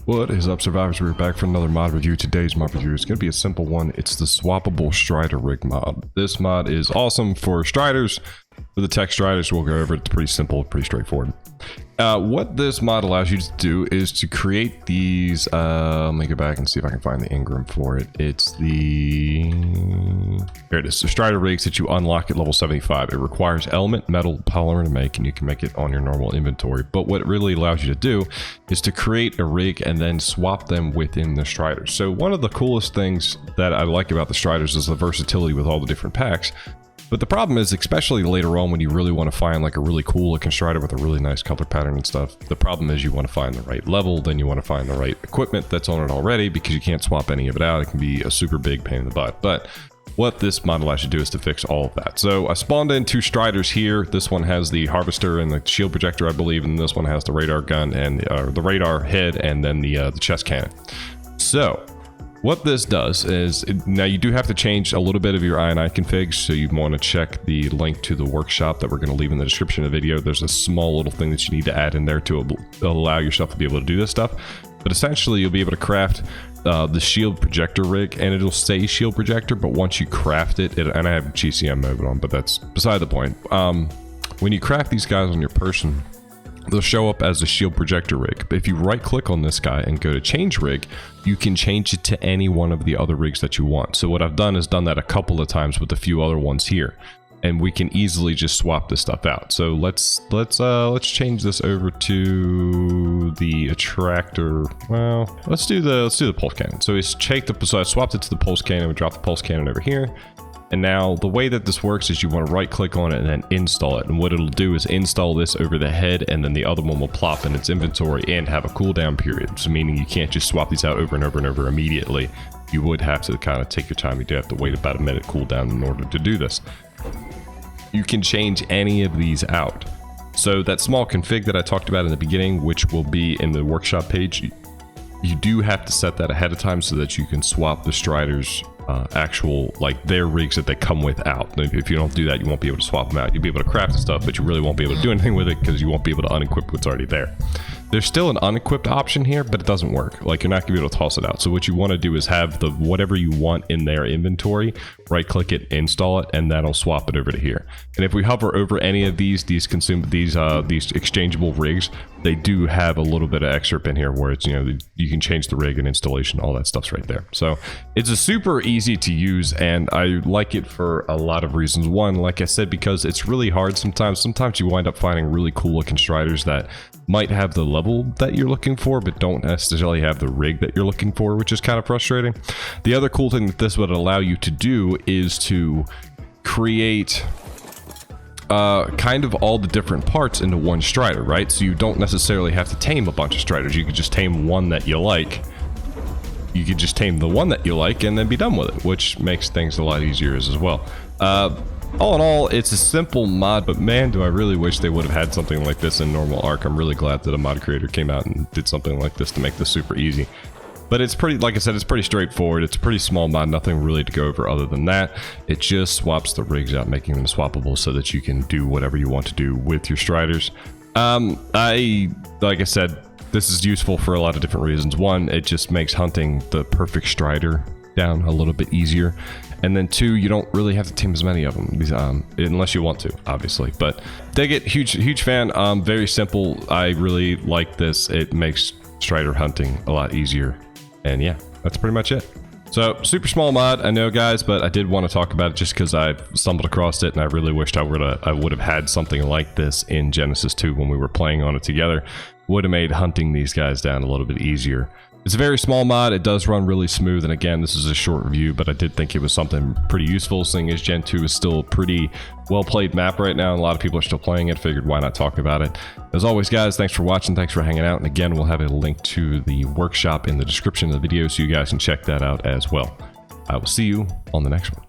What is up, survivors? We're back for another mod review. Today's mod review is going to be a simple one. It's the Swappable Stryder rig mod. This mod is awesome for Stryders. For the tech Stryders, we'll go over it. It's pretty simple, pretty straightforward. What this mod allows you to do is to create these, let me go back and see if I can find the engram for it. It's the, here it is, the Stryder rigs that you unlock at level 75. It requires element, metal, polymer to make, and you can make it on your normal inventory. But what it really allows you to do is to create a rig and then swap them within the Stryders. So one of the coolest things that I like about the Stryders is the versatility with all the different packs. But the problem is, especially later on when you really want to find like a really cool looking Stryder with a really nice color pattern and stuff, the problem is you want to find the right level, then you want to find the right equipment that's on it already because you can't swap any of it out. It can be a super big pain in the butt. But what this mod allows you to do is to fix all of that. So I spawned in two Stryders here. This one has the harvester and the shield projector, I believe, and this one has the radar gun and the radar head and then the chest cannon. So what this does is, now you do have to change a little bit of your INI configs, so you want to check the link to the workshop that we're going to leave in the description of the video. There's a small little thing that you need to add in there to allow yourself to be able to do this stuff. But essentially, you'll be able to craft the shield projector rig, and it'll say shield projector, but once you craft it, and I have GCM mode on, but that's beside the point. When you craft these guys on your person, they'll show up as a shield projector rig. But if you right click on this guy and go to change rig, you can change it to any one of the other rigs that you want. So what I've done is done that a couple of times with a few other ones here, and we can easily just swap this stuff out. So let's change this over to the attractor. Well, let's do the pulse cannon. So I swapped it to the pulse cannon. We dropped the pulse cannon over here. And now the way that this works is you want to right click on it and then install it. And what it'll do is install this over the head, and then the other one will plop in its inventory and have a cooldown period. So meaning you can't just swap these out over and over and over immediately. You would have to kind of take your time. You do have to wait about a minute cooldown in order to do this. You can change any of these out. So that small config that I talked about in the beginning, which will be in the workshop page, you do have to set that ahead of time so that you can swap the Stryders actual, like their rigs that they come with out. If you don't do that, you won't be able to swap them out. You'll be able to craft the stuff, but you really won't be able to do anything with it because you won't be able to unequip what's already there. There's still an unequipped option here, but it doesn't work. Like, you're not gonna be able to toss it out. So what you want to do is have the whatever you want in their inventory, right click it, install it, and that'll swap it over to here. And if we hover over any of these exchangeable rigs, they do have a little bit of excerpt in here where it's, you know, you can change the rig and installation, all that stuff's right there. So it's a super easy to use, and I like it for a lot of reasons. One, like I said, because it's really hard sometimes. Sometimes you wind up finding really cool looking Stryders that might have the level that you're looking for, but don't necessarily have the rig that you're looking for, which is kind of frustrating. The other cool thing that this would allow you to do is to create kind of all the different parts into one Stryder, right? So you don't necessarily have to tame a bunch of Stryders. You could just tame one that you like. You could just tame the one that you like and then be done with it, which makes things a lot easier as well. All in all, it's a simple mod, but man, do I really wish they would have had something like this in normal Ark. I'm really glad that a mod creator came out and did something like this to make this super easy. But it's pretty, like I said, it's pretty straightforward. It's a pretty small mod, nothing really to go over other than that. It just swaps the rigs out, making them swappable so that you can do whatever you want to do with your Stryders. Like I said, this is useful for a lot of different reasons. One, it just makes hunting the perfect Stryder down a little bit easier. And then two, you don't really have to tame as many of them, unless you want to, obviously. But dig it, huge fan. Very simple. I really like this. It makes Stryder hunting a lot easier. And yeah, that's pretty much it. So super small mod, I know, guys, but I did want to talk about it just because I stumbled across it, and I really wished I would have had something like this in Genesis 2 when we were playing on it together. Would have made hunting these guys down a little bit easier. It's a very small mod. It does run really smooth, and again, this is a short review, but I did think it was something pretty useful, seeing as Gen 2 is still a pretty well-played map right now, and a lot of people are still playing it. Figured why not talk about it. As always, guys, thanks for watching, thanks for hanging out, and again, we'll have a link to the workshop in the description of the video, so you guys can check that out as well. I will see you on the next one.